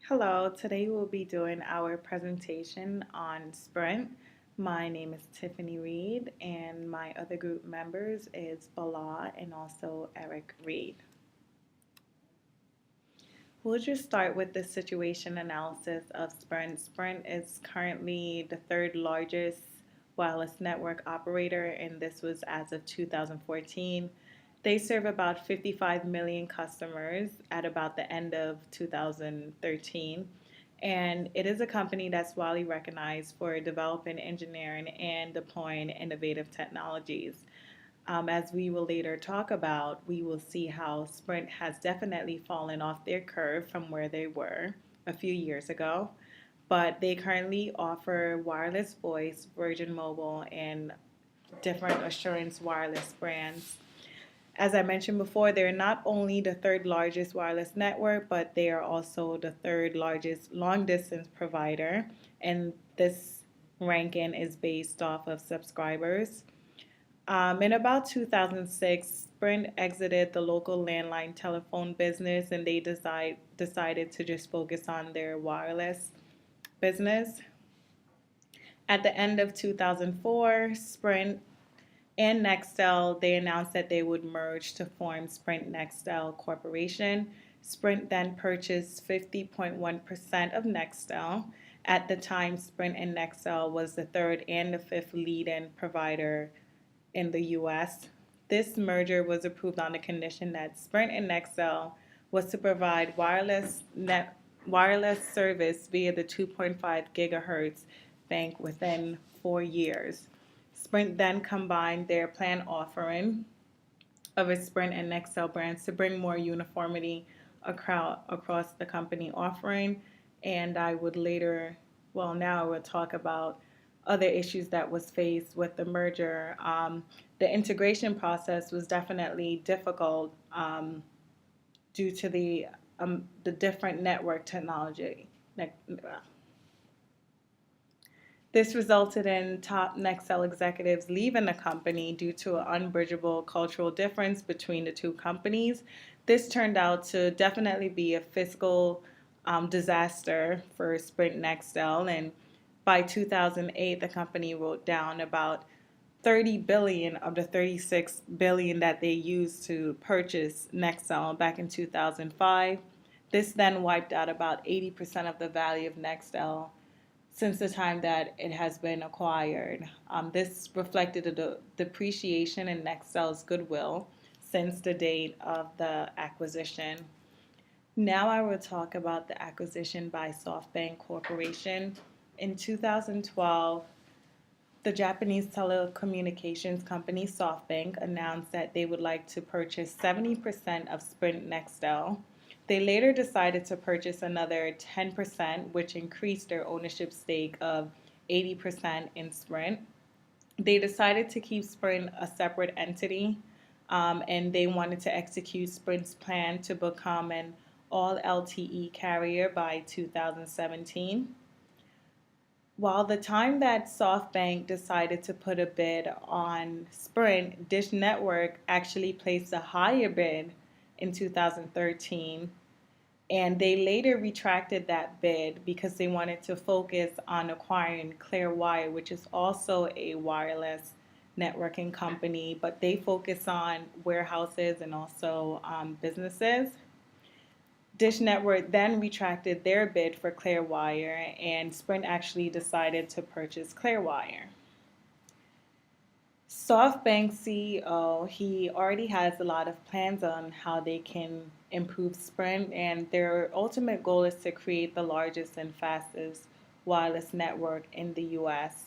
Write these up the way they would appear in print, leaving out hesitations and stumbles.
Hello, today we'll be doing our presentation on Sprint. My name is Tiffany Reed and my other group members is Bala and also Eric Reed. We'll just start with the situation analysis of Sprint. Sprint is currently the third largest wireless network operator, and this was as of 2014. They serve about 55 million customers at about the end of 2013. And it is a company that's widely recognized for developing, engineering, and deploying innovative technologies. As we will later talk about, we will see how Sprint has definitely fallen off their curve from where they were a few years ago. But they currently offer wireless voice, Virgin Mobile, and different assurance wireless brands. As I mentioned before, they're not only the third largest wireless network, but they are also the third largest long distance provider. And this ranking is based off of subscribers. In about 2006, Sprint exited the local landline telephone business and they decided to just focus on their wireless business. At the end of 2004, Sprint and Nextel, they announced that they would merge to form Sprint Nextel Corporation. Sprint then purchased 50.1% of Nextel. At the time, Sprint and Nextel was the third and the fifth lead-in provider in the US. This merger was approved on the condition that Sprint and Nextel was to provide wireless service via the 2.5 gigahertz bank within 4 years. Sprint then combined their plan offering of its Sprint and Nextel brands to bring more uniformity across the company offering. And I would later, now I will talk about other issues that was faced with the merger. The integration process was definitely difficult due to the different network technology. This resulted in top Nextel executives leaving the company due to an unbridgeable cultural difference between the two companies. This turned out to definitely be a fiscal disaster for Sprint Nextel, and by 2008, the company wrote down about 30 billion of the 36 billion that they used to purchase Nextel back in 2005. This then wiped out about 80% of the value of Nextel since the time that it has been acquired. This reflected the depreciation in Nextel's goodwill since the date of the acquisition. Now I will talk about the acquisition by SoftBank Corporation. In 2012, the Japanese telecommunications company SoftBank announced that they would like to purchase 70% of Sprint Nextel. They later decided to purchase another 10%, which increased their ownership stake of 80% in Sprint. They decided to keep Sprint a separate entity, and they wanted to execute Sprint's plan to become an all LTE carrier by 2017. While the time that SoftBank decided to put a bid on Sprint, Dish Network actually placed a higher bid in 2013, and they later retracted that bid because they wanted to focus on acquiring Clearwire, which is also a wireless networking company, but they focus on warehouses and also businesses. Dish Network then retracted their bid for Clearwire, and Sprint actually decided to purchase Clearwire. SoftBank CEO, he already has a lot of plans on how they can improve Sprint, and their ultimate goal is to create the largest and fastest wireless network in the US.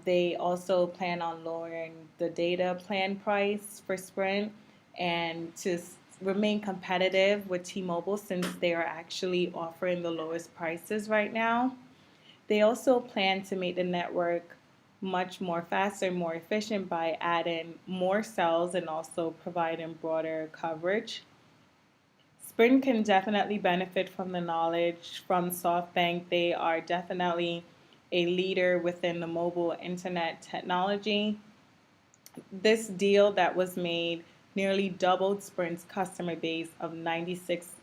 They also plan on lowering the data plan price for Sprint and to remain competitive with T-Mobile since they are actually offering the lowest prices right now. They also plan to make the network much more faster, more efficient by adding more cells and also providing broader coverage. Sprint can definitely benefit from the knowledge from SoftBank. They are definitely a leader within the mobile internet technology. This deal that was made nearly doubled Sprint's customer base of 96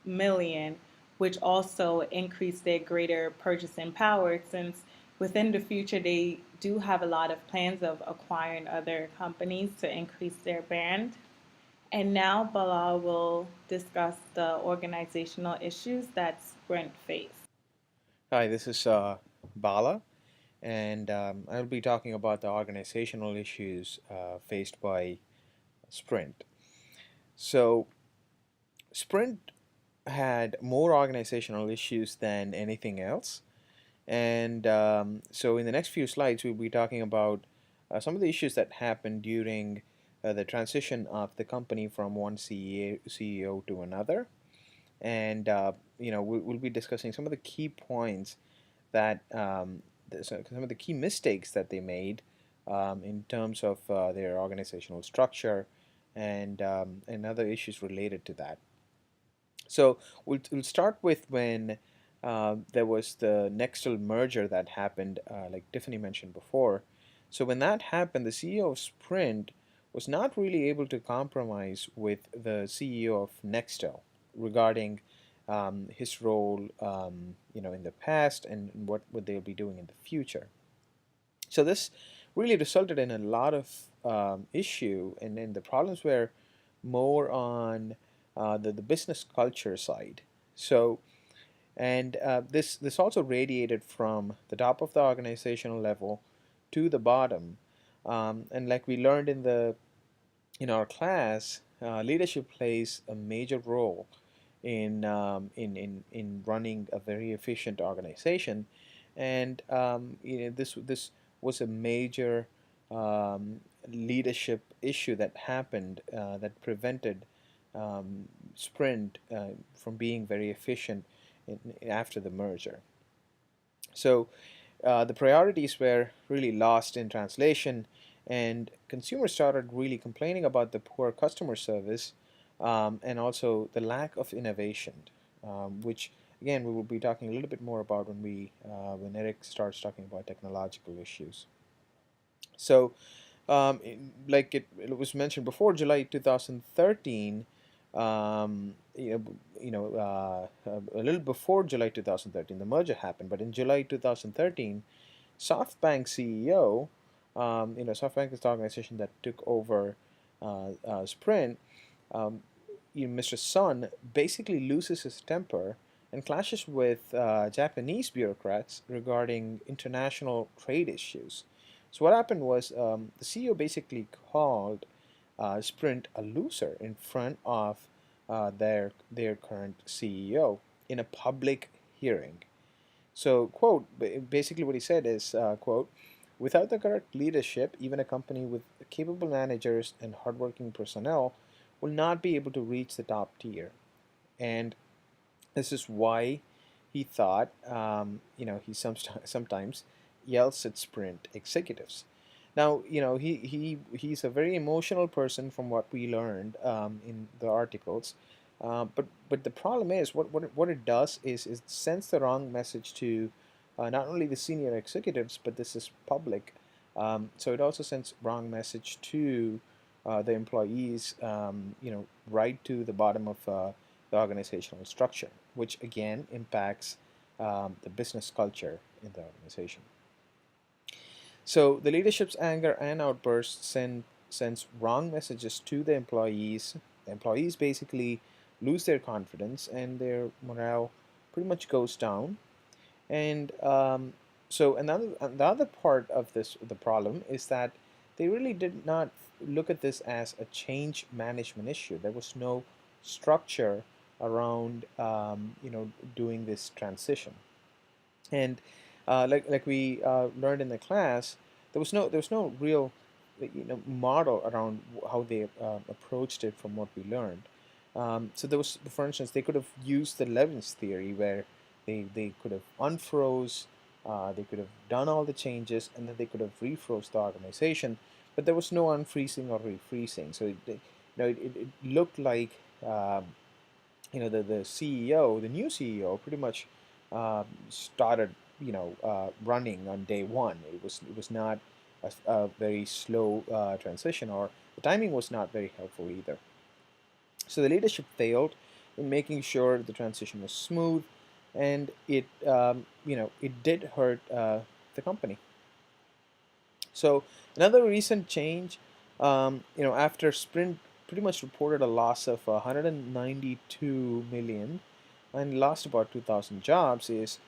million which also increase their greater purchasing power since within the future they do have a lot of plans of acquiring other companies to increase their brand. And now Bala will discuss the organizational issues that Sprint faced. Hi, this is Bala, and I'll be talking about the organizational issues faced by Sprint. So, Sprint had more organizational issues than anything else, and so in the next few slides, we'll be talking about some of the issues that happened during the transition of the company from one CEO to another, and we'll be discussing some of the key points that some of the key mistakes that they made in terms of their organizational structure and other issues related to that. So we'll start with when there was the Nextel merger that happened, like Tiffany mentioned before. So when that happened, the CEO of Sprint was not really able to compromise with the CEO of Nextel regarding his role, in the past and what would they'll be doing in the future. So this really resulted in a lot of issue, and then the problems were more on the business culture side. So and this also radiated from the top of the organizational level to the bottom, and like we learned in our class, leadership plays a major role in running a very efficient organization, and this was a major leadership issue that happened that prevented Sprint from being very efficient after the merger. So the priorities were really lost in translation, and consumers started really complaining about the poor customer service and also the lack of innovation, which again we will be talking a little bit more about when Eric starts talking about technological issues. So like it was mentioned before, July 2013, a little before July 2013, the merger happened, but in July 2013, SoftBank CEO, SoftBank is the organization that took over Sprint. Um, Mr. Sun basically loses his temper and clashes with Japanese bureaucrats regarding international trade issues. So what happened was the CEO basically called Sprint a loser in front of their current CEO in a public hearing. So, quote, basically what he said is, quote, without the correct leadership, even a company with capable managers and hardworking personnel will not be able to reach the top tier. And this is why he thought, he sometimes yells at Sprint executives. Now, he's a very emotional person from what we learned in the articles. But the problem is what it does is it sends the wrong message to not only the senior executives, but this is public. So it also sends wrong message to the employees, right to the bottom of the organizational structure, which again impacts the business culture in the organization. So the leadership's anger and outbursts sends wrong messages to the employees. The employees basically lose their confidence and their morale pretty much goes down. And so the other part of the problem is that they really did not look at this as a change management issue. There was no structure around doing this transition. And like we learned in the class, there was no real model around how they approached it from what we learned. So there was, for instance, they could have used the Levin's theory where they could have unfroze, they could have done all the changes, and then they could have refroze the organization, but there was no unfreezing or refreezing. So it looked like the CEO, the new CEO, pretty much started running on day one. It was not a very slow transition, or the timing was not very helpful either. So the leadership failed in making sure the transition was smooth, and it did hurt the company. So another recent change, after Sprint pretty much reported a loss of 192 million and lost about 2,000 jobs, is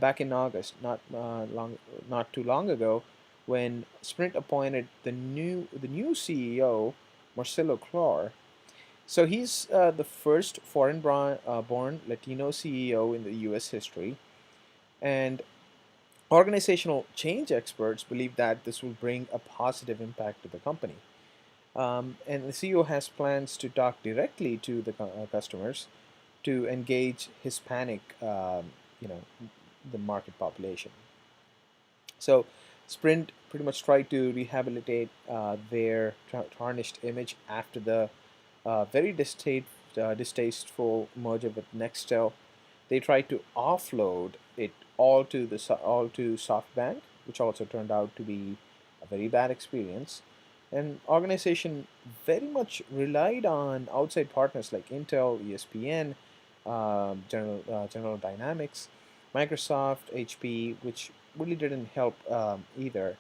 back in August, not too long ago, when Sprint appointed the new CEO, Marcelo Clor. So he's the first foreign-born Latino CEO in the U.S. history, and organizational change experts believe that this will bring a positive impact to the company. And the CEO has plans to talk directly to the customers to engage Hispanic, you know, the market population. So Sprint pretty much tried to rehabilitate their tarnished image after the very distasteful merger with Nextel. They tried to offload it all to SoftBank, which also turned out to be a very bad experience. And organization very much relied on outside partners like Intel, ESPN, General Dynamics, Microsoft, HP, which really didn't help either.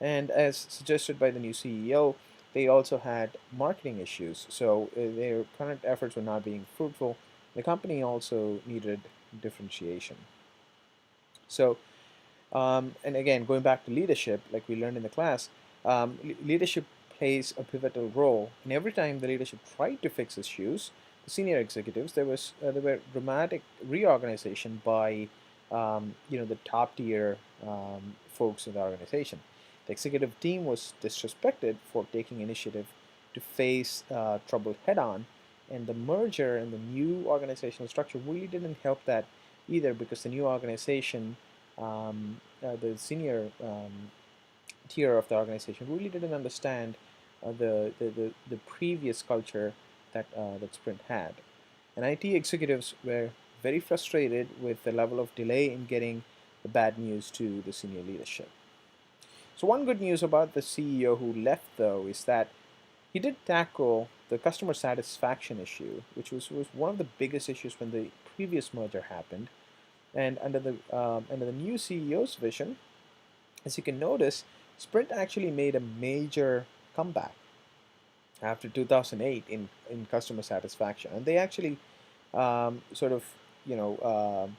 And as suggested by the new CEO, they also had marketing issues. So their current efforts were not being fruitful. The company also needed differentiation. So, and again, going back to leadership, like we learned in the class, leadership plays a pivotal role. And every time the leadership tried to fix issues, the senior executives, there were dramatic reorganization by the top tier folks in the organization. The executive team was disrespected for taking initiative to face trouble head on, and the merger and the new organizational structure really didn't help that either, because the new organization, the senior tier of the organization, really didn't understand the previous culture that Sprint had. And IT executives were very frustrated with the level of delay in getting the bad news to the senior leadership. So one good news about the CEO who left, though, is that he did tackle the customer satisfaction issue, which was one of the biggest issues when the previous merger happened. And under the new CEO's vision, as you can notice, Sprint actually made a major comeback after 2008 in customer satisfaction, and they actually sort of you know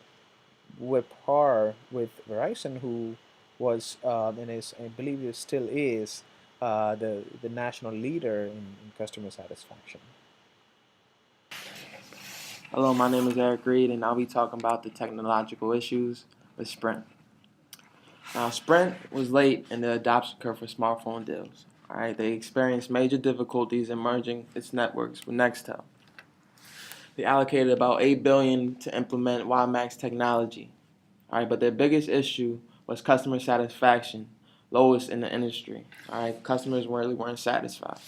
were par with Verizon, who was and is, I believe, it still is the national leader in customer satisfaction. Hello, my name is Eric Reed, and I'll be talking about the technological issues with Sprint. Now, Sprint was late in the adoption curve for smartphone deals. All right, they experienced major difficulties in merging its networks with Nextel. They allocated about $8 billion to implement WiMAX technology. All right, but their biggest issue was customer satisfaction, lowest in the industry. All right, customers really weren't satisfied.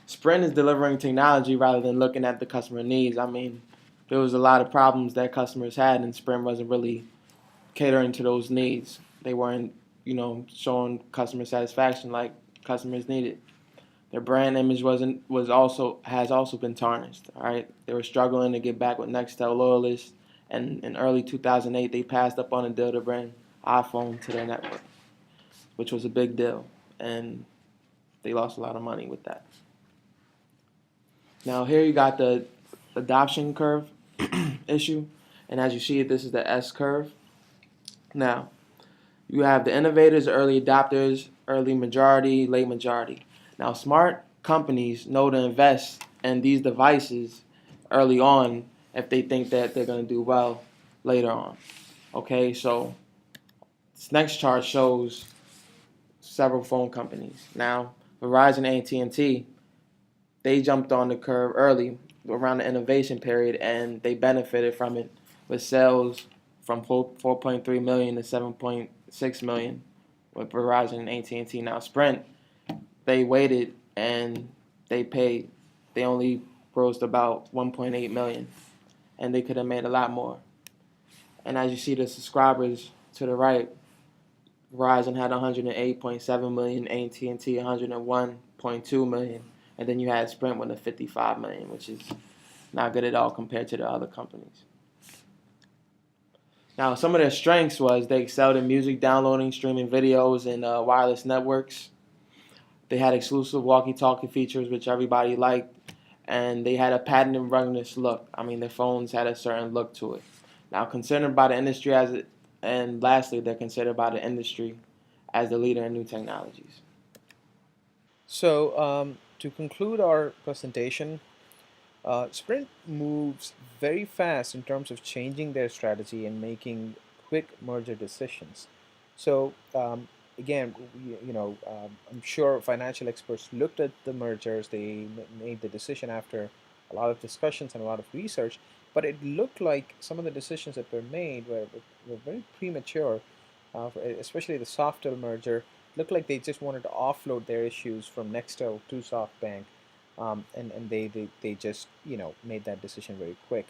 Sprint is delivering technology rather than looking at the customer needs. I mean, there was a lot of problems that customers had, and Sprint wasn't really catering to those needs. They weren't, showing customer satisfaction like customers needed. Their brand image has also been tarnished. All right, they were struggling to get back with Nextel loyalists, and in early 2008, they passed up on a deal to bring iPhone to their network, which was a big deal, and they lost a lot of money with that. Now here you got the adoption curve issue, and as you see, this is the S curve. Now you have the innovators, early adopters, early majority, late majority. Now smart companies know to invest in these devices early on if they think that they're going to do well later on. Okay, so this next chart shows several phone companies. Now Verizon, AT&T, they jumped on the curve early around the innovation period, and they benefited from it with sales from 4.3 million to 7.6 million with Verizon and AT&T. Now Sprint, they waited and they paid. They only grossed about 1.8 million, and they could have made a lot more. And as you see the subscribers to the right, Verizon had 108.7 million, AT&T 101.2 million, and then you had Sprint with a 55 million, which is not good at all compared to the other companies. Now, some of their strengths was they excelled in music downloading, streaming videos, and wireless networks. They had exclusive walkie-talkie features, which everybody liked, and they had a patented ruggedness look. I mean, their phones had a certain look to it. Now, considered by the industry and lastly, they're considered by the industry as the leader in new technologies. So, to conclude our presentation, Sprint moves very fast in terms of changing their strategy and making quick merger decisions. So, again, I'm sure financial experts looked at the mergers. They made the decision after a lot of discussions and a lot of research. But it looked like some of the decisions that were made were very premature, especially the Softel merger. It looked like they just wanted to offload their issues from Nextel to SoftBank, and they just made that decision very quick.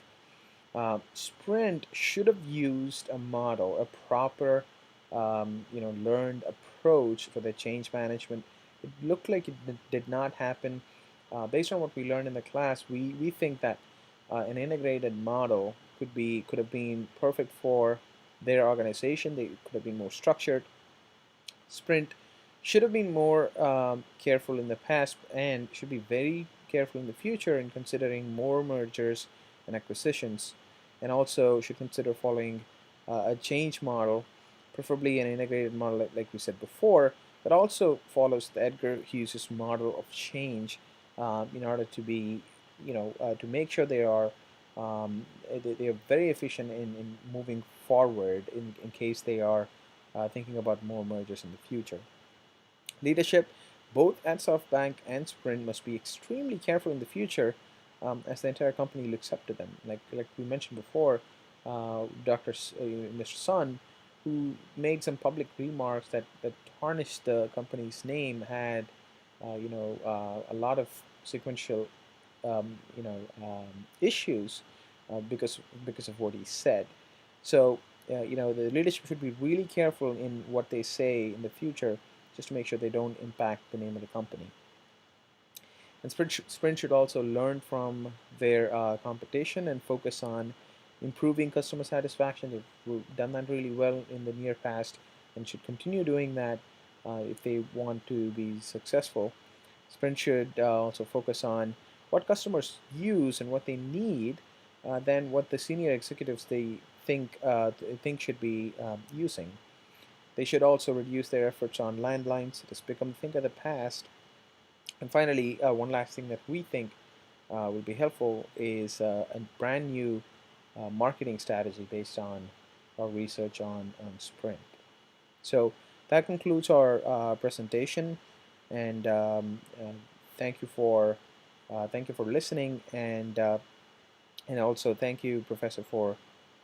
Sprint should have used a model, a proper learned approach for the change management. It looked like it did not happen. Based on what we learned in the class, we think that an integrated model could have been perfect for their organization. They could have been more structured. Sprint should have been more careful in the past and should be very careful in the future in considering more mergers and acquisitions, and also should consider following a change model, preferably an integrated model like we said before, that also follows the Edgar Hughes' model of change in order to be, to make sure they are very efficient in moving forward in case they are thinking about more mergers in the future. Leadership, both at SoftBank and Sprint, must be extremely careful in the future as the entire company looks up to them. Like we mentioned before, Mr. Sun, who made some public remarks that tarnished the company's name, had a lot of sequential issues because of what he said. So the leadership should be really careful in what they say in the future, just to make sure they don't impact the name of the company. And Sprint should also learn from their competition and focus on improving customer satisfaction. They've done that really well in the near past and should continue doing that if they want to be successful. Sprint should also focus on what customers use and what they need than what the senior executives they think should be using. They should also reduce their efforts on landlines. It has become a thing of the past. And finally, one last thing that we think will be helpful is a brand new marketing strategy based on our research on Sprint. So that concludes our presentation, and thank you for listening, and also thank you, Professor, for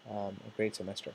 a great semester.